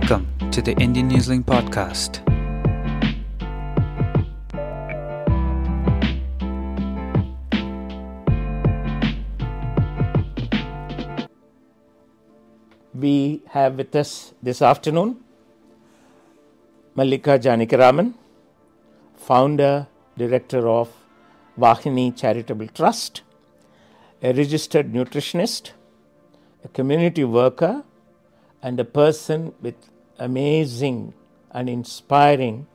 Welcome to the Indian Newsling podcast. We have with us this afternoon Mallika Janakiraman, founder, director of Wahine Charitable Trust, a registered nutritionist, a community worker, and a person with amazing and inspiring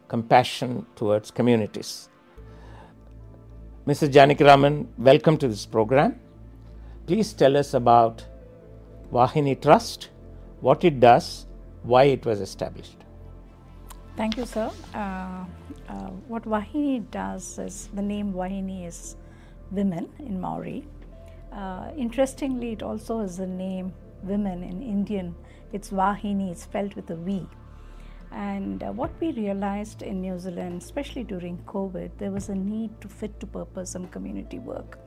compassion towards communities. Mr. Janakiraman, welcome to this program. Please tell us about Wahine Trust, what it does, why it was established. Thank you, sir. What Wahine does is, the name Wahine is women in Maori. Interestingly, it also is the name women in Indian. It's Wahine, it's spelled with a V. And what we realized in New Zealand, especially during COVID, there was a need to fit to purpose some community work.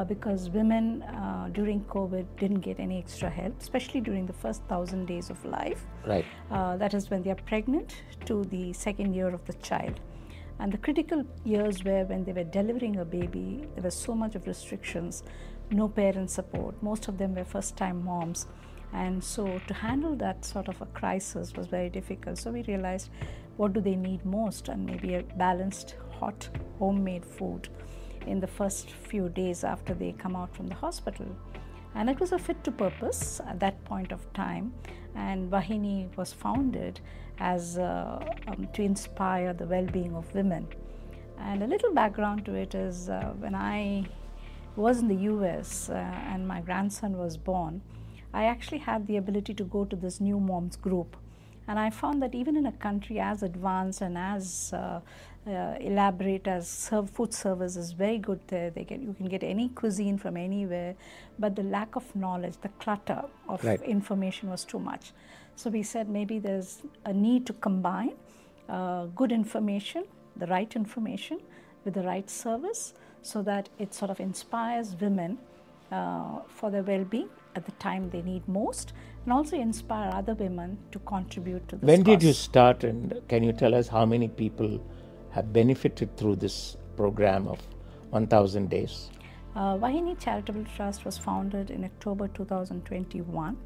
Because women during COVID didn't get any extra help, especially during the first 1,000 days of life. Right. That is when they are pregnant to the second year of the child. And the critical years were when they were delivering a baby, there was so much of restrictions, no parent support. Most of them were first-time moms. And so to handle that sort of a crisis was very difficult. So we realized, what do they need most? And maybe a balanced, hot, homemade food in the first few days after they come out from the hospital. And it was a fit to purpose at that point of time. And Wahine was founded as to inspire the well-being of women. And a little background to it is when I was in the US and my grandson was born, I actually had the ability to go to this new moms group. And I found that even in a country as advanced and as elaborate as food service is very good there, you can get any cuisine from anywhere, but the lack of knowledge, the clutter of information was too much. So we said maybe there's a need to combine good information, the right information with the right service, so that it sort of inspires women for their well-being at the time they need most, and also inspire other women to contribute to this When did cause. you start, and can you tell us how many people have benefited through this program of 1,000 days? Wahine Charitable Trust was founded in October 2021.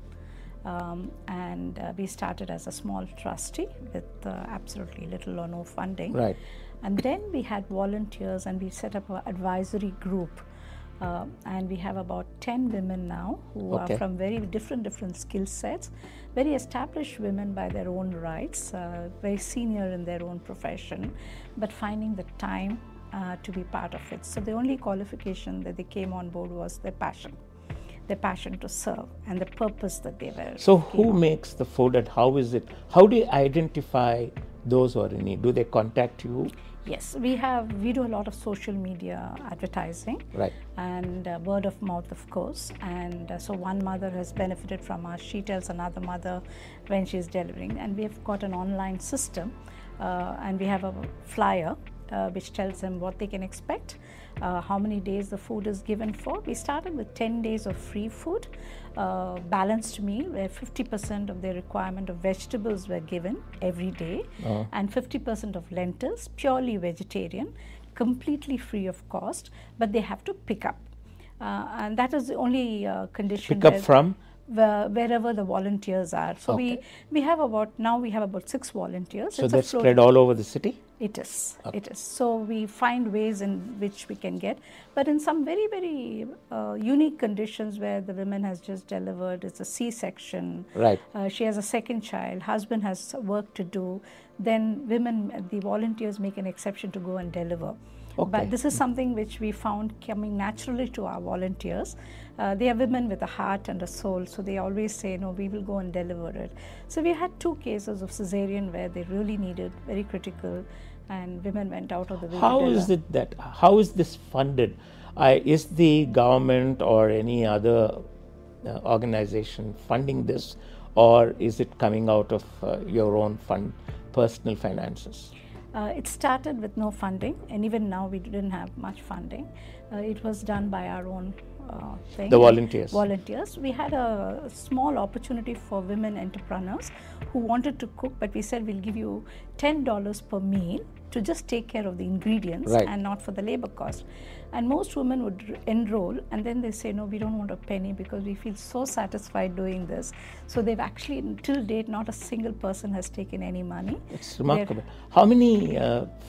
And we started as a small trustee with absolutely little or no funding. Right. And then we had volunteers and we set up an advisory group. And we have about 10 women now who are from very different skill sets, very established women by their own rights, very senior in their own profession, but finding the time to be part of it. So the only qualification that they came on board was their passion to serve and the purpose that they were. So who makes the food and how is it? How do you identify those who are in need? Do they contact you? Yes, we do a lot of social media advertising, right, and word of mouth, of course. And so one mother has benefited from us. She tells another mother when she's delivering, and we have got an online system, and we have a flyer which tells them what they can expect, how many days the food is given for. We started with 10 days of free food, balanced meal where 50% of their requirement of vegetables were given every day, and 50% of lentils, purely vegetarian, completely free of cost, but they have to pick up. And that is the only condition. Pick up from? Wherever the volunteers are. So we have about 6 volunteers. So that's spread all over the city? It is. It is. So we find ways in which we can get, but in some very, very unique conditions where the woman has just delivered, it's a C-section. Right. She has a second child, husband has work to do, then the volunteers make an exception to go and deliver. But this is something which we found coming naturally to our volunteers. They are women with a heart and a soul, so they always say, no, we will go and deliver it. So we had 2 cases of cesarean where they really needed, very critical, and women went out of the way. How is this funded? Is the government or any other organization funding this, or is it coming out of your own personal finances? It started with no funding, and even now we didn't have much funding. It was done by our own thing. The volunteers. Volunteers. We had a small opportunity for women entrepreneurs who wanted to cook, but we said we'll give you $10 per meal to just take care of the ingredients Right. and not for the labor cost. And most women would enroll, and then they say, no, we don't want a penny because we feel so satisfied doing this. So they've actually, till date, not a single person has taken any money. It's remarkable. How many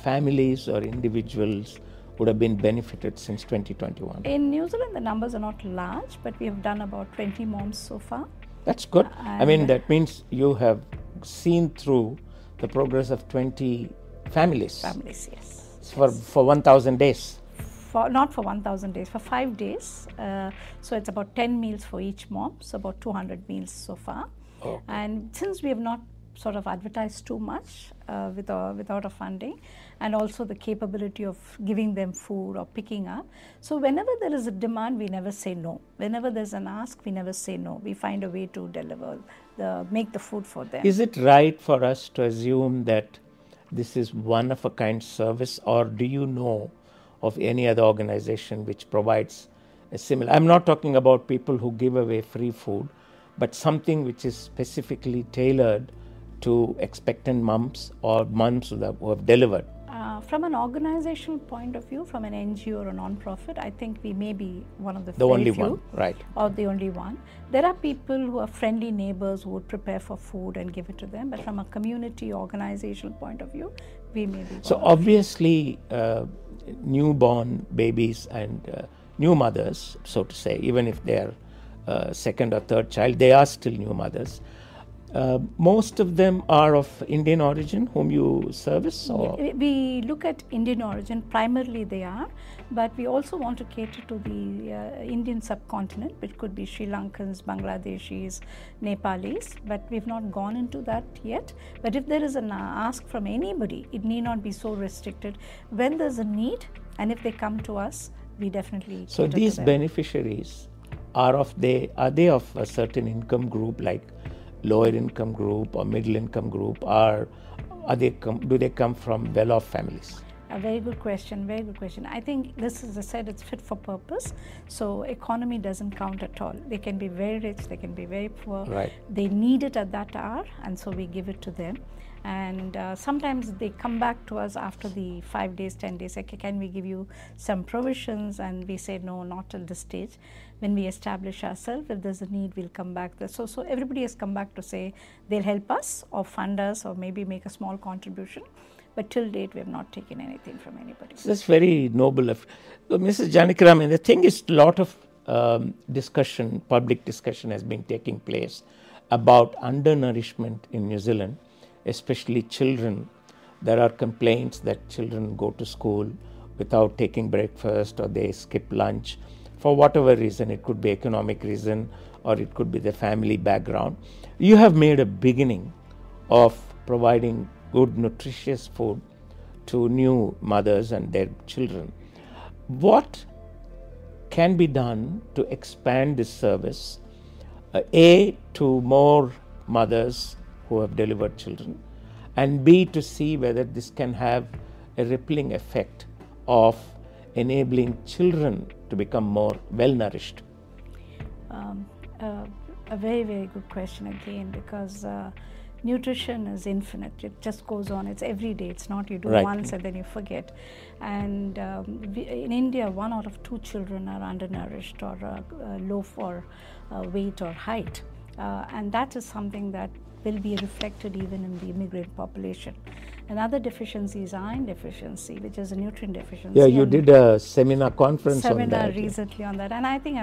families or individuals would have been benefited since 2021? In New Zealand, the numbers are not large, but we have done about 20 moms so far. That's good. I mean, that means you have seen through the progress of 20 families. Families, yes. For 1,000 days. Not for 1,000 days, for 5 days. So it's about 10 meals for each mom, so about 200 meals so far. Okay. And since we have not sort of advertised too much without a funding, and also the capability of giving them food or picking up. So whenever there is a demand, we never say no. Whenever there's an ask, we never say no. We find a way to deliver, make the food for them. Is it right for us to assume that this is one of a kind service, or do you know of any other organization which provides a similar? I'm not talking about people who give away free food, but something which is specifically tailored to expectant moms or moms who have delivered. From an organizational point of view, from an NGO or a non-profit, I think we may be one of the only few, one, right? Or the only one. There are people who are friendly neighbors who would prepare for food and give it to them, but from a community organizational point of view, we may be. So obviously, newborn babies and new mothers, so to say, even if they are second or third child, they are still new mothers. Most of them are of Indian origin whom you service? Or? We look at Indian origin, primarily they are, but we also want to cater to the Indian subcontinent, which could be Sri Lankans, Bangladeshis, Nepalis, but we've not gone into that yet. But if there is an ask from anybody, it need not be so restricted. When there's a need, and if they come to us, we definitely So cater these to them. beneficiaries are they of a certain income group, like lower income group or middle income group, or do they come from well-off families? A very good question, very good question. I think this, as I said, it's fit for purpose. So economy doesn't count at all. They can be very rich, they can be very poor. Right. They need it at that hour, and so we give it to them. And sometimes they come back to us after the 5 days, 10 days, okay, can we give you some provisions? And we say, no, not till this stage. When we establish ourselves, if there's a need, we'll come back there. So everybody has come back to say they'll help us or fund us or maybe make a small contribution. But till date, we have not taken anything from anybody. So that's very noble of Mrs. Janakiraman. The thing is, a lot of discussion, public discussion has been taking place about undernourishment in New Zealand, especially children. There are complaints that children go to school without taking breakfast, or they skip lunch for whatever reason. It could be economic reason, or it could be the family background. You have made a beginning of providing good, nutritious food to new mothers and their children. What can be done to expand this service, A, to more mothers who have delivered children, and B, to see whether this can have a rippling effect of enabling children to become more well-nourished? A very, very good question again, because nutrition is infinite. It just goes on. It's every day. It's not you do Right. once and then you forget. And in India, 1 out of 2 children are undernourished or low for weight or height. And that is something that will be reflected even in the immigrant population. Another deficiency is iron deficiency, which is a nutrient deficiency. Yeah, you And did a conference on seminar that. recently on that, and I think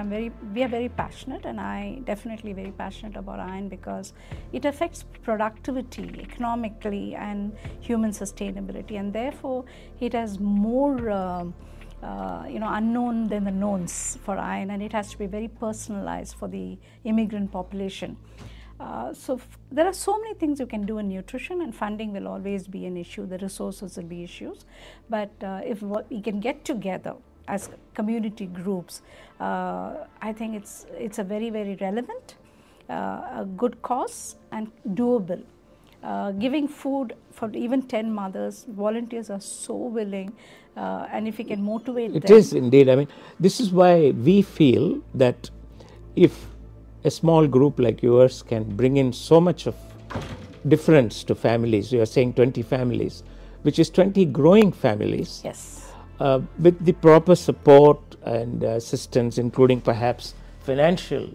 we are very passionate, and I definitely very passionate about iron because it affects productivity economically and human sustainability, and therefore it has more unknown than the knowns for iron, and it has to be very personalized for the immigrant population. So there are so many things you can do in nutrition, and funding will always be an issue. The resources will be issues. But if we can get together as community groups, I think it's a very, very relevant, a good cause and doable. giving food for even 10 mothers. Volunteers are so willing, and if we can motivate them. It is indeed. I mean, this is why we feel that if a small group like yours can bring in so much of difference to families, you are saying 20 families, which is 20 growing families. Yes. With the proper support and assistance, including perhaps financial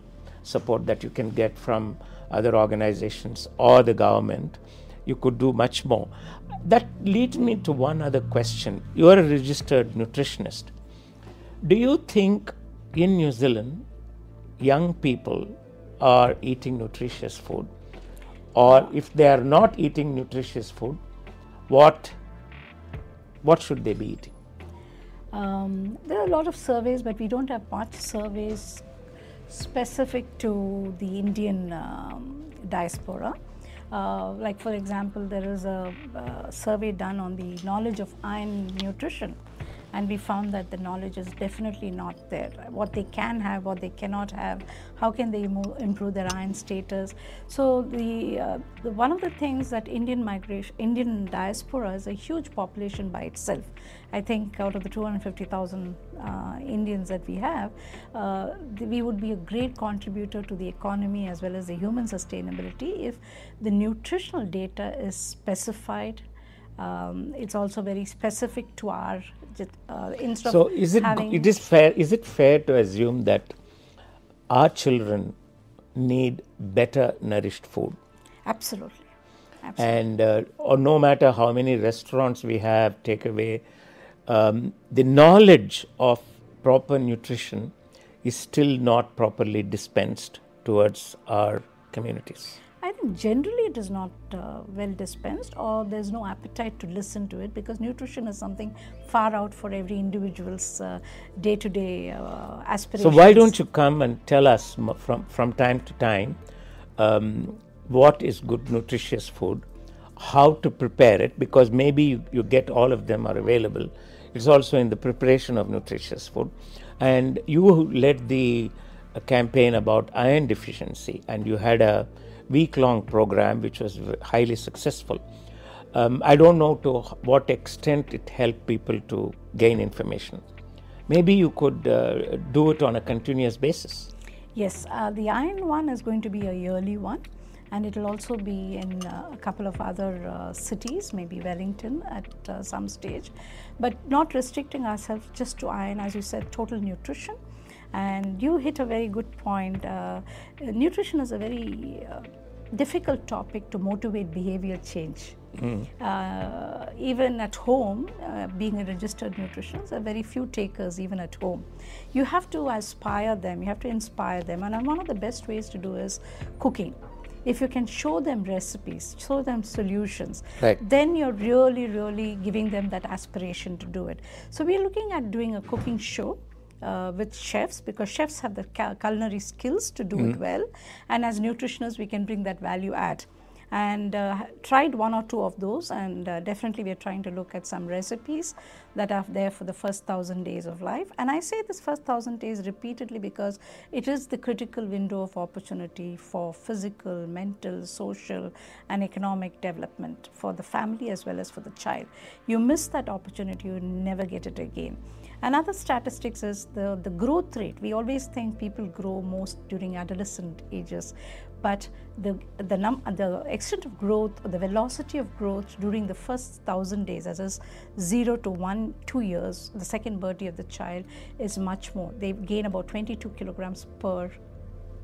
support that you can get from other organizations or the government, you could do much more. That leads me to one other question. You are a registered nutritionist. Do you think in New Zealand, young people are eating nutritious food? Or if they are not eating nutritious food, what should they be eating? There are a lot of surveys, but we don't have much surveys specific to the Indian diaspora. Like for example, there is a survey done on the knowledge of iron nutrition, and we found that the knowledge is definitely not there. What they can have, what they cannot have, how can they improve their iron status. So one of the things that Indian diaspora is a huge population by itself. I think out of the 250,000 Indians that we have, we would be a great contributor to the economy as well as the human sustainability if the nutritional data is specified. It's also very specific to our instead so of is it having. Is it fair to assume that our children need better nourished food? Absolutely. And or no matter how many restaurants we have, takeaway, the knowledge of proper nutrition is still not properly dispensed towards our communities. I think generally it is not well dispensed, or there's no appetite to listen to it, because nutrition is something far out for every individual's day-to-day aspirations. So why don't you come and tell us from time to time what is good nutritious food, how to prepare it, because maybe you get all of them are available. It's also in the preparation of nutritious food. And you led the campaign about iron deficiency, and you had a week-long program which was highly successful. I don't know to what extent it helped people to gain information. Maybe you could do it on a continuous basis. Yes, the iron one is going to be a yearly one, and it will also be in a couple of other cities, maybe Wellington at some stage, but not restricting ourselves just to iron, as you said, total nutrition. And you hit a very good point. Nutrition is a very difficult topic to motivate behavior change. Even at home, being a registered nutritionist, there are very few takers even at home. You have to aspire them, you have to inspire them, and one of the best ways to do is cooking. If you can show them recipes, show them solutions, right, then you're really giving them that aspiration to do it. So we're looking at doing a cooking show with chefs, because chefs have the culinary skills to do it well, and as nutritionists we can bring that value add. And tried one or two of those, and definitely we are trying to look at some recipes that are there for the first 1,000 days of life. And I say this first 1,000 days repeatedly because it is the critical window of opportunity for physical, mental, social and economic development for the family as well as for the child. You miss that opportunity, you never get it again. Another statistics is the growth rate. We always think people grow most during adolescent ages, but the extent of growth, or the velocity of growth during the first 1,000 days, that is 0 to 2 years, the second birthday of the child, is much more. They gain about 22 kilograms per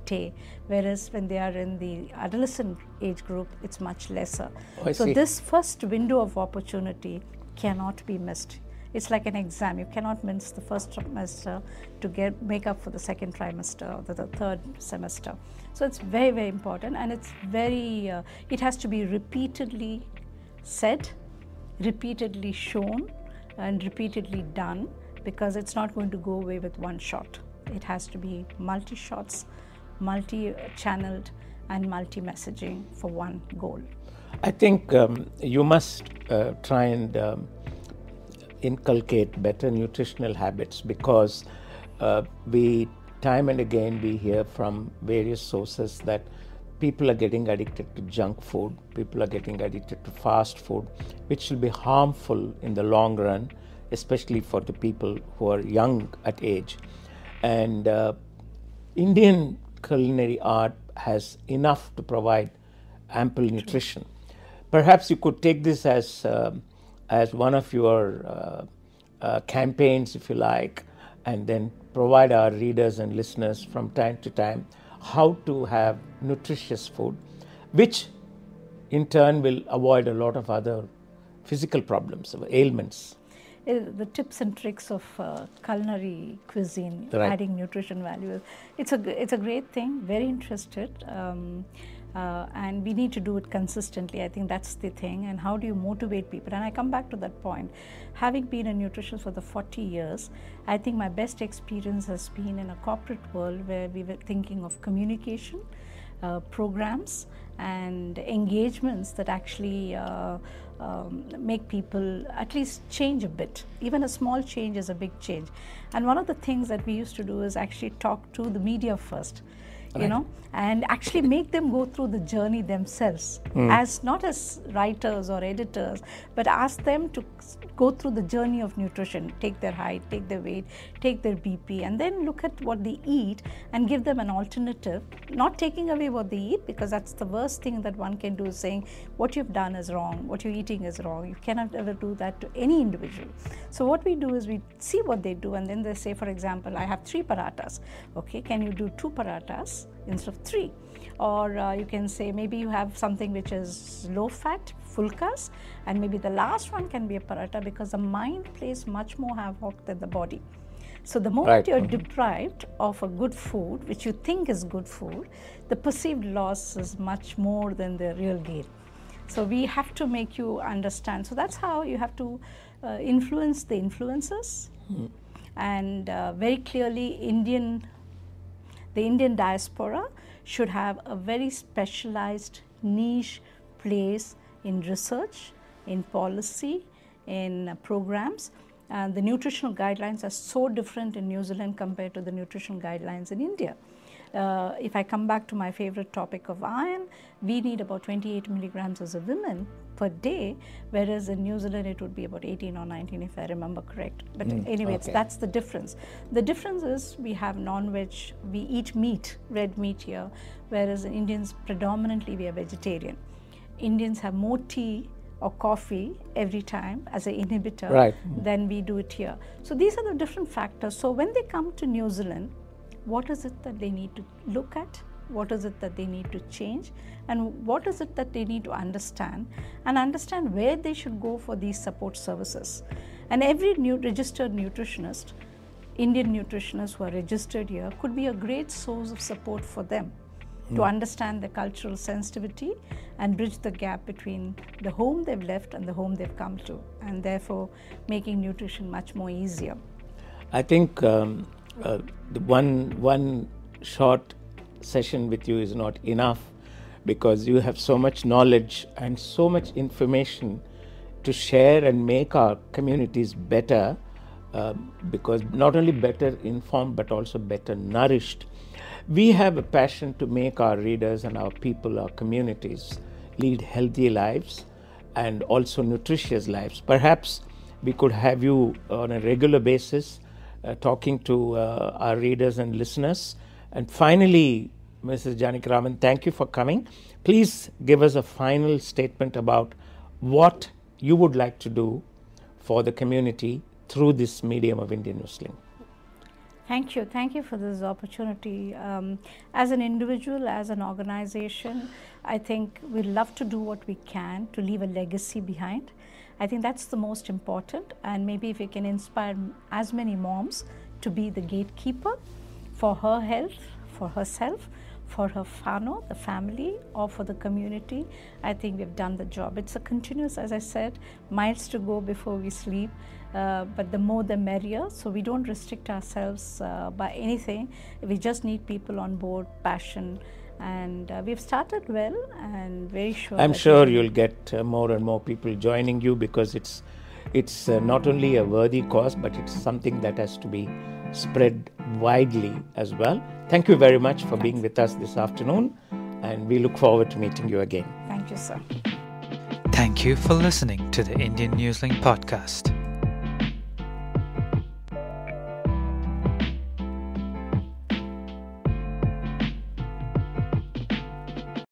day, whereas when they are in the adolescent age group, it's much lesser. So this first window of opportunity cannot be missed. It's like an exam. You cannot miss the first trimester to make up for the second trimester or the third semester. So it's very important, and it's very, it has to be repeatedly said, repeatedly shown, and repeatedly done, because it's not going to go away with one shot. It has to be multi-shots, multi-channeled and multi-messaging for one goal. I think you must try and inculcate better nutritional habits, because we time and again we hear from various sources that people are getting addicted to junk food, people are getting addicted to fast food, which will be harmful in the long run, especially for the people who are young at age. And Indian culinary art has enough to provide ample nutrition. Perhaps you could take this as one of your campaigns, if you like, and then provide our readers and listeners from time to time how to have nutritious food, which in turn will avoid a lot of other physical problems, ailments. The tips and tricks of culinary cuisine, Right. adding nutrition value. It's a great thing. Very interested, and we need to do it consistently. I think that's the thing. And how do you motivate people? And I come back to that point. Having been a nutritionist for the 40 years, I think my best experience has been in a corporate world where we were thinking of communication, programs, and engagements that actually make people at least change a bit. Even a small change is a big change. And one of the things that we used to do is actually talk to the media first, you know, and actually make them go through the journey themselves, as not as writers or editors, but ask them to go through the journey of nutrition, take their height, take their weight, take their BP, and then look at what they eat and give them an alternative, not taking away what they eat, because that's the worst thing that one can do, is saying what you've done is wrong, what you're eating is wrong. You cannot ever do that to any individual. So what we do is we see what they do, and then they say, for example, I have 3 parathas. Okay, can you do 2 parathas instead of 3? Or you can say maybe you have something which is low fat, fulkas, and maybe the last one can be a paratha, because the mind plays much more havoc than the body. So the moment you're deprived of a good food, which you think is good food, the perceived loss is much more than the real gain. So we have to make you understand. So that's how you have to influence the influencers. And very clearly the Indian diaspora should have a very specialized niche place in research, in policy, in programs. The nutritional guidelines are so different in New Zealand compared to the nutritional guidelines in India. If I come back to my favorite topic of iron, we need about 28 milligrams as a woman per day, whereas in New Zealand it would be about 18 or 19 if I remember correct. But anyway, that's the difference. The difference is we have non-veg, we eat meat, red meat here, whereas in Indians predominantly we are vegetarian. Indians have more tea or coffee every time as an inhibitor than we do it here. So these are the different factors. So when they come to New Zealand, what is it that they need to look at? What is it that they need to change? And what is it that they need to understand? And understand where they should go for these support services. And every new registered nutritionist, Indian nutritionists who are registered here, could be a great source of support for them to understand the cultural sensitivity and bridge the gap between the home they've left and the home they've come to, and therefore making nutrition much more easier. I think the one short session with you is not enough, because you have so much knowledge and so much information to share and make our communities better, because not only better informed but also better nourished. We have a passion to make our readers and our people, our communities, lead healthy lives and also nutritious lives. Perhaps we could have you on a regular basis talking to our readers and listeners. And finally, Mrs. Janakiraman, thank you for coming. Please give us a final statement about what you would like to do for the community through this medium of Indian Newsling. Thank you. Thank you for this opportunity. As an individual, as an organization, I think we love to do what we can to leave a legacy behind. I think that's the most important, and maybe if we can inspire as many moms to be the gatekeeper for her health, for herself, for her whānau, the family, or for the community, I think we've done the job. It's a continuous, as I said, miles to go before we sleep, but the more the merrier. So we don't restrict ourselves by anything. We just need people on board, passion, and we've started well, and very sure. I'm sure you'll get more and more people joining you, because it's not only a worthy cause, but it's something that has to be spread widely as well. Thank you very much for being with us this afternoon, And we look forward to meeting you again. Thank you, sir. Thank you for listening to the Indian Newslink podcast.